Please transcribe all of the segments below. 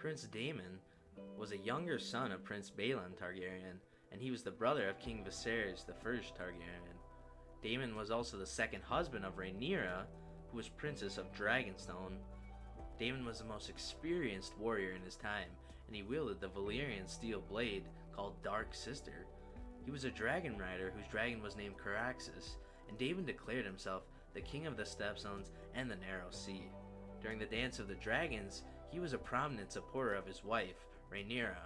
Prince Daemon was a younger son of Prince Balon Targaryen, and he was the brother of King Viserys the First Targaryen. Daemon was also the second husband of Rhaenyra, who was Princess of Dragonstone. Daemon was the most experienced warrior in his time, and he wielded the Valyrian steel blade called Dark Sister. He was a dragon rider whose dragon was named Caraxes, and Daemon declared himself the king of the Stepstones and the Narrow Sea. During the Dance of the Dragons, he was a prominent supporter of his wife, Rhaenyra.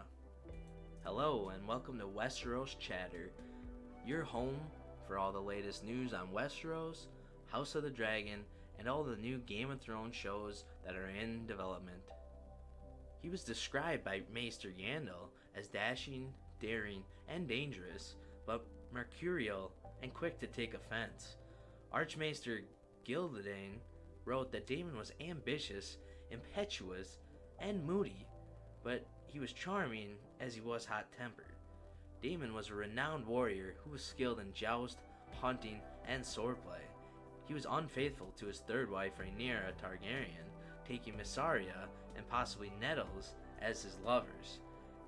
Hello, and welcome to Westeros Chatter, your home for all the latest news on Westeros, House of the Dragon, and all the new Game of Thrones shows that are in development. He was described by Maester Gandalf as dashing, daring, and dangerous, but mercurial and quick to take offense. Archmaester Gildadan wrote that Daemon was ambitious, impetuous, and moody, but he was charming as he was hot-tempered. Daemon was a renowned warrior who was skilled in joust, hunting, and swordplay. He was unfaithful to his third wife Rhaenyra Targaryen, taking Mysaria and possibly Nettles as his lovers.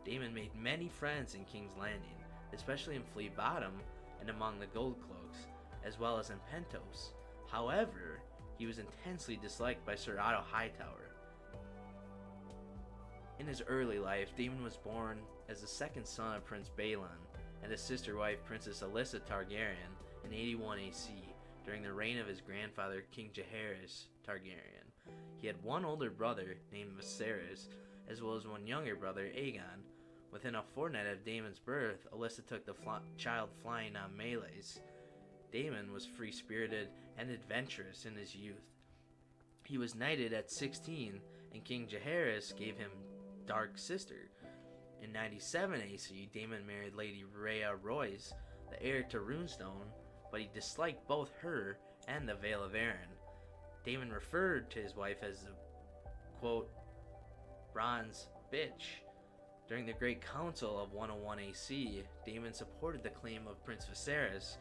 Daemon made many friends in King's Landing, especially in Fleet Bottom and among the Gold Cloaks, as well as in Pentos. However, he was intensely disliked by Sir Otto Hightower. In his early life, Daemon was born as the second son of Prince Balon and his sister wife Princess Alyssa Targaryen in 81 AC, during the reign of his grandfather King Jaehaerys Targaryen. He had one older brother named Viserys, as well as one younger brother, Aegon. Within a fortnight of Daemon's birth, Alyssa took the child flying on melees. Daemon was free-spirited and adventurous in his youth. He was knighted at 16, and King Jaehaerys gave him Dark Sister. In 97 AC, Daemon married Lady Rhea Royce, the heir to Runestone, but he disliked both her and the Vale of Arryn. Daemon referred to his wife as the, quote, bronze bitch. During the Great Council of 101 AC, Daemon supported the claim of Prince Viserys,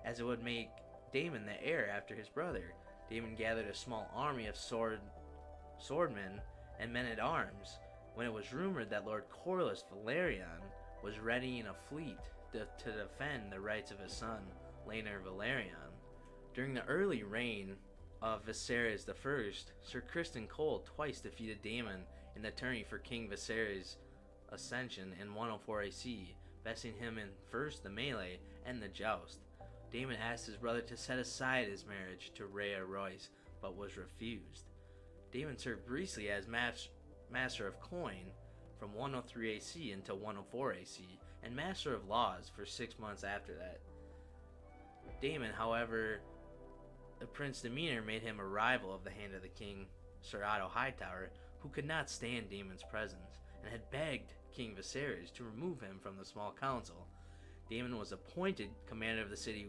as it would make Daemon the heir after his brother. Daemon gathered a small army of swordmen and men-at-arms when it was rumored that Lord Corlys Velaryon was readying a fleet to defend the rights of his son, Laenor Velaryon. During the early reign of Viserys I, Sir Criston Cole twice defeated Daemon in the tourney for King Viserys' ascension in 104 AC, besting him in first the melee and the joust. Daemon asked his brother to set aside his marriage to Rhea Royce, but was refused. Daemon served briefly as Master of Coin from 103 AC until 104 AC, and Master of Laws for 6 months after that. Daemon, however, the prince's demeanor made him a rival of the Hand of the King, Sir Otto Hightower, who could not stand Daemon's presence, and had begged King Viserys to remove him from the small council. Daemon was appointed commander of the city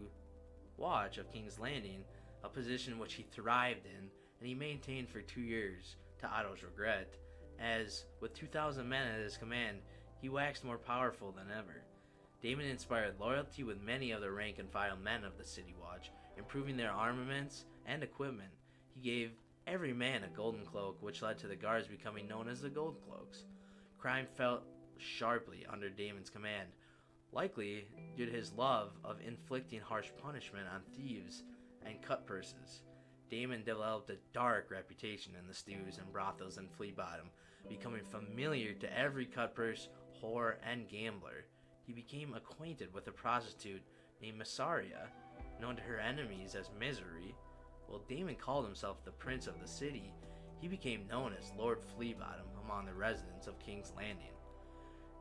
watch of King's Landing, a position which he thrived in, and he maintained for 2 years, to Otto's regret, as, with 2,000 men at his command, he waxed more powerful than ever. Daemon inspired loyalty with many of the rank-and-file men of the city watch, improving their armaments and equipment. He gave every man a golden cloak, which led to the guards becoming known as the Gold Cloaks. Crime fell sharply under Daemon's command, likely due to his love of inflicting harsh punishment on thieves and cut-purses. Daemon developed a dark reputation in the stews and brothels in Fleet Bottom, becoming familiar to every cut-purse, whore, and gambler. He became acquainted with a prostitute named Mysaria, known to her enemies as Misery. While Daemon called himself the Prince of the City, he became known as Lord Fleabottom among the residents of King's Landing.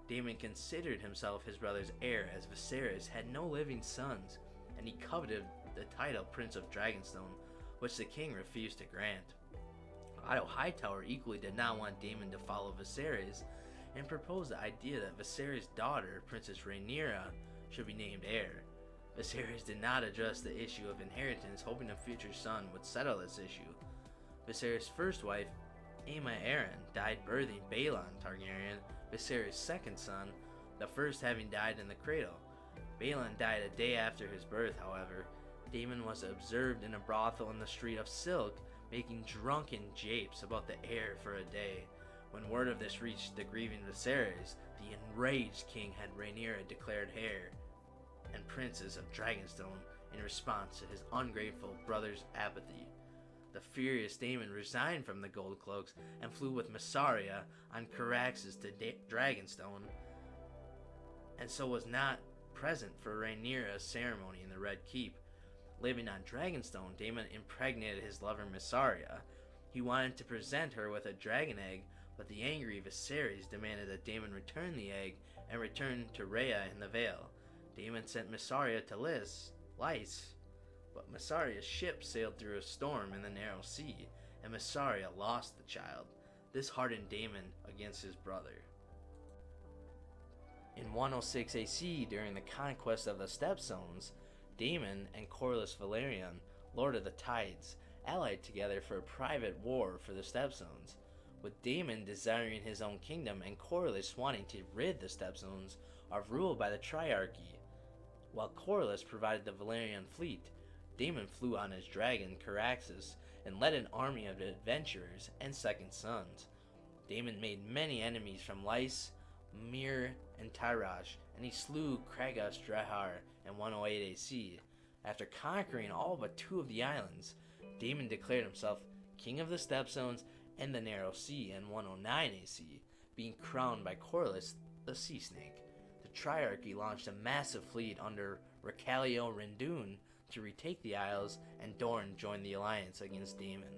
Daemon considered himself his brother's heir, as Viserys had no living sons, and he coveted the title Prince of Dragonstone, which the king refused to grant. Otto Hightower equally did not want Daemon to follow Viserys, and proposed the idea that Viserys' daughter, Princess Rhaenyra, should be named heir. Viserys did not address the issue of inheritance, hoping a future son would settle this issue. Viserys' first wife, Aemma Arryn, died birthing Balon Targaryen, Viserys' second son, the first having died in the cradle. Balon died a day after his birth, however. Daemon was observed in a brothel in the Street of Silk, making drunken japes about the heir for a day. When word of this reached the grieving Viserys, the enraged king had Rhaenyra declared heir and princess of Dragonstone in response to his ungrateful brother's apathy. The furious Daemon resigned from the Gold Cloaks and flew with Mysaria on Caraxes to Dragonstone, and so was not present for Rhaenyra's ceremony in the Red Keep. Living on Dragonstone, Daemon impregnated his lover Mysaria. He wanted to present her with a dragon egg, but the angry Viserys demanded that Daemon return the egg and return to Rhea in the Vale. Daemon sent Mysaria to Lys, but Mysaria's ship sailed through a storm in the Narrow Sea, and Mysaria lost the child. This hardened Daemon against his brother. In 106 AC, during the conquest of the Stepstones, Daemon and Corlys Velaryon, Lord of the Tides, allied together for a private war for the Stepstones, with Daemon desiring his own kingdom and Corlys wanting to rid the Stepstones of rule by the Triarchy. While Corlys provided the Velaryon fleet, Daemon flew on his dragon Caraxes and led an army of adventurers and second sons. Daemon made many enemies from Lys, Myr, and Tyrosh, and he slew Kragos Drehar in 108 AC. After conquering all but 2 of the islands, Daemon declared himself King of the Stepstones and the Narrow Sea in 109 AC, being crowned by Corlys the Sea Snake. The Triarchy launched a massive fleet under Recalio Rendun to retake the Isles, and Dorne joined the alliance against Daemon.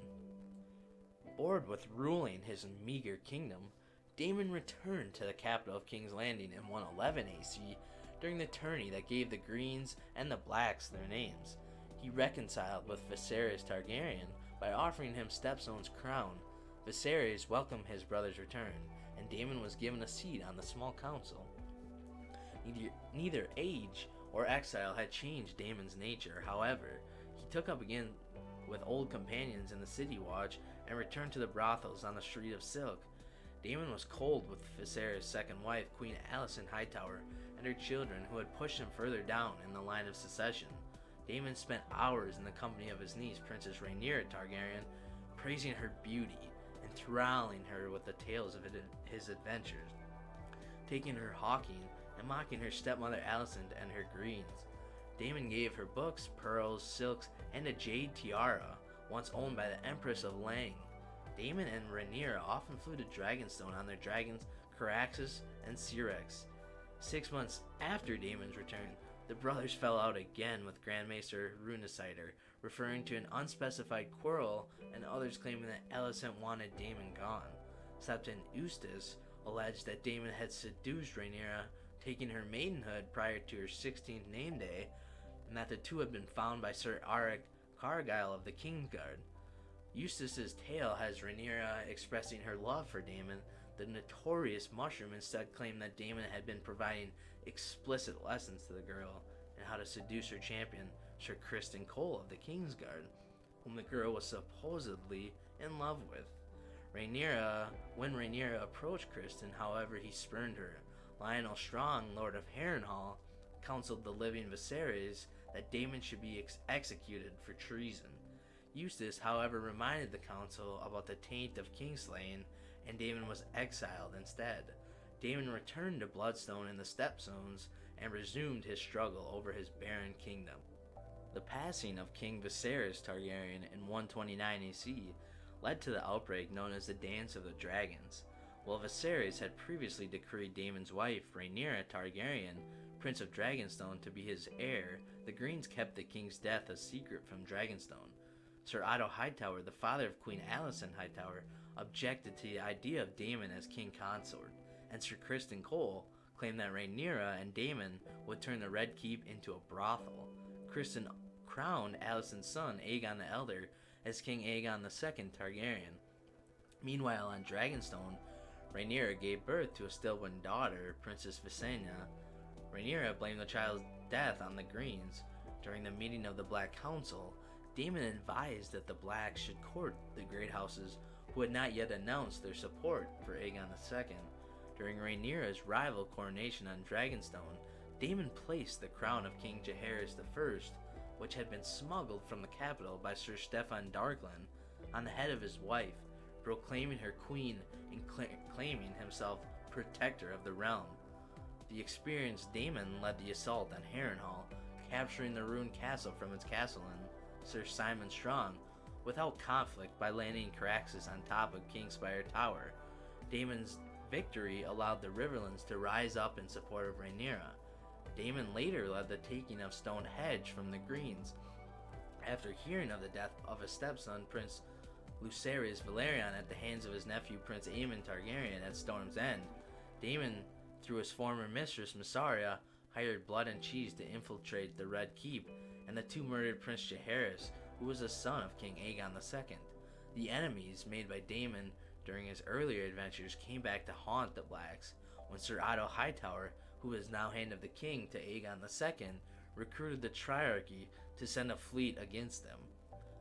Bored with ruling his meager kingdom, Daemon returned to the capital of King's Landing in 111 AC during the tourney that gave the Greens and the Blacks their names. He reconciled with Viserys Targaryen by offering him Stepstone's crown. Viserys welcomed his brother's return, and Daemon was given a seat on the small council. Neither age or exile had changed Daemon's nature. However, he took up again with old companions in the City Watch and returned to the brothels on the Street of Silk. Daemon was cold with Viserys' second wife, Queen Alicent Hightower, and her children, who had pushed him further down in the line of succession. Daemon spent hours in the company of his niece, Princess Rhaenyra Targaryen, praising her beauty and enthralling her with the tales of his adventures, taking her hawking and mocking her stepmother Alicent and her greens. Daemon gave her books, pearls, silks, and a jade tiara, once owned by the Empress of Lang. Daemon and Rhaenyra often flew to Dragonstone on their dragons Caraxes and Syrax. 6 months after Daemon's return, the brothers fell out again with Grand Maester Runicider, referring to an unspecified quarrel, and others claiming that Alicent wanted Daemon gone. Septon Eustace alleged that Daemon had seduced Rhaenyra, taking her maidenhood prior to her 16th name day, and that the two had been found by Sir Auric Cargyle of the Kingsguard. Eustace's tale has Rhaenyra expressing her love for Daemon. The notorious Mushroom instead claimed that Daemon had been providing explicit lessons to the girl and how to seduce her champion, Sir Criston Cole of the Kingsguard, whom the girl was supposedly in love with. When Rhaenyra approached Criston, however, he spurned her. Lionel Strong, Lord of Harrenhal, counseled the living Viserys that Daemon should be executed for treason. Eustace, however, reminded the council about the taint of kingslaying, and Daemon was exiled instead. Daemon returned to Bloodstone in the Stepstones and resumed his struggle over his barren kingdom. The passing of King Viserys Targaryen in 129 AC led to the outbreak known as the Dance of the Dragons. While Viserys had previously decreed Daemon's wife, Rhaenyra Targaryen, Prince of Dragonstone, to be his heir, the Greens kept the king's death a secret from Dragonstone. Sir Otto Hightower, the father of Queen Alicent Hightower, objected to the idea of Daemon as king consort, and Sir Criston Cole claimed that Rhaenyra and Daemon would turn the Red Keep into a brothel. Criston crowned Alicent's son, Aegon the Elder, as King Aegon II Targaryen. Meanwhile, on Dragonstone, Rhaenyra gave birth to a stillborn daughter, Princess Visenya. Rhaenyra blamed the child's death on the Greens. During the meeting of the Black Council, Daemon advised that the Blacks should court the Great Houses, who had not yet announced their support for Aegon II. During Rhaenyra's rival coronation on Dragonstone, Daemon placed the crown of King Jaehaerys I, which had been smuggled from the capital by Sir Steffon Darklyn, on the head of his wife, proclaiming her queen and claiming himself protector of the realm. The experienced Daemon led the assault on Harrenhal, capturing the ruined castle from its castellan, Sir Simon Strong, without conflict by landing Caraxes on top of Kingspire Tower. Daemon's victory allowed the Riverlands to rise up in support of Rhaenyra. Daemon later led the taking of Stone Hedge from the Greens. After hearing of the death of his stepson, Prince Lucerys Valerion, at the hands of his nephew Prince Aemon Targaryen at Storm's End, Daemon, through his former mistress Mysaria, hired Blood and Cheese to infiltrate the Red Keep, and the two murdered Prince Jaehaerys, who was a son of King Aegon II. The enemies made by Daemon during his earlier adventures came back to haunt the Blacks when Sir Otto Hightower, who was now Hand of the King to Aegon II, recruited the Triarchy to send a fleet against them.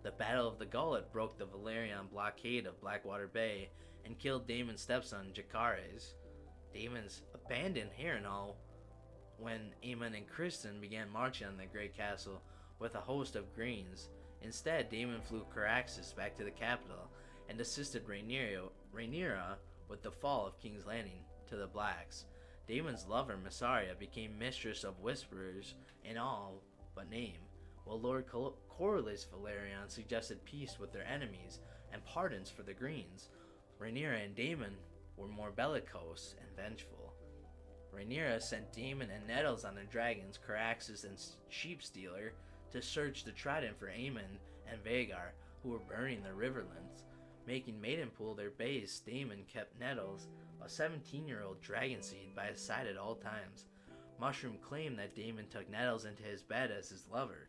The Battle of the Gullet broke the Valerian blockade of Blackwater Bay and killed Daemon's stepson Jacaerys. Daemon's abandoned Harrenhal when Aemon and Criston began marching on the Great Castle with a host of Greens. Instead, Daemon flew Caraxes back to the capital and assisted Rhaenyra with the fall of King's Landing to the Blacks. Daemon's lover Mysaria became mistress of Whisperers in all but name, while Lord Corlys Valerion suggested peace with their enemies and pardons for the Greens. Rhaenyra and Daemon were more bellicose and vengeful. Rhaenyra sent Daemon and Nettles on their dragons, Caraxes and Sheepstealer, to search the Trident for Aemon and Vhagar, who were burning the Riverlands. Making Maidenpool their base, Daemon kept Nettles, a 17-year-old dragon seed, by his side at all times. Mushroom claimed that Daemon took Nettles into his bed as his lover.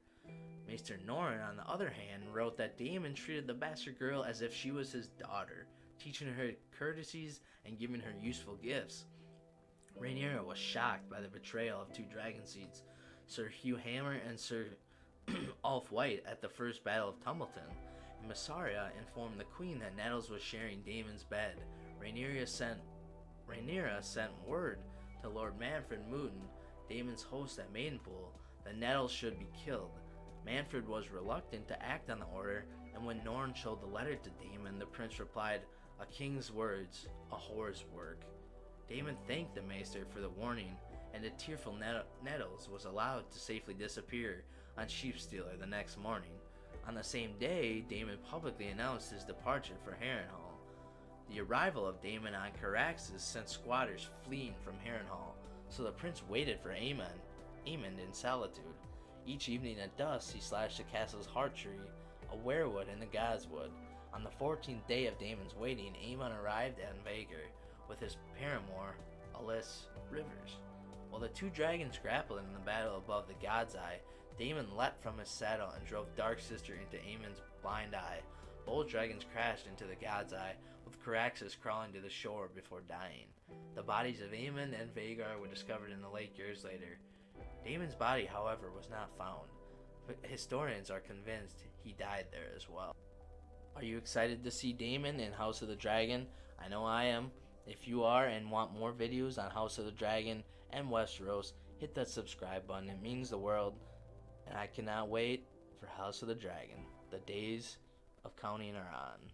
Maester Norrin, on the other hand, wrote that Daemon treated the bastard girl as if she was his daughter, teaching her courtesies and giving her useful gifts. Rhaenyra was shocked by the betrayal of two dragon seeds, Sir Hugh Hammer and Sir Ulf White, at the First Battle of Tumbleton. Mysaria informed the queen that Nettles was sharing Daemon's bed. Rhaenyra sent word to Lord Manfred Mooten, Daemon's host at Maidenpool, that Nettles should be killed. Manfred was reluctant to act on the order, and when Norn showed the letter to Daemon, the prince replied, "A king's words, a whore's work." Daemon thanked the maester for the warning, and the tearful Nettles was allowed to safely disappear on Sheepstealer the next morning. On the same day, Daemon publicly announced his departure for Harrenhal. The arrival of Daemon on Caraxes sent squatters fleeing from Harrenhal, so the prince waited for Aemon in solitude. Each evening at dusk, he slashed the castle's heart tree, a weirwood in the Godswood. On the 14th day of Daemon's waiting, Aemon arrived at Vhagar with his paramour, Alyce Rivers. While the two dragons grappled in the battle above the God's Eye, Daemon leapt from his saddle and drove Dark Sister into Aemon's blind eye. Both dragons crashed into the God's Eye, with Caraxes crawling to the shore before dying. The bodies of Aemon and Vhagar were discovered in the lake years later. Daemon's body, however, was not found, but historians are convinced he died there as well. Are you excited to see Daemon in House of the Dragon? I know I am. If you are and want more videos on House of the Dragon and Westeros, hit that subscribe button. It means the world. And I cannot wait for House of the Dragon. The days of counting are on.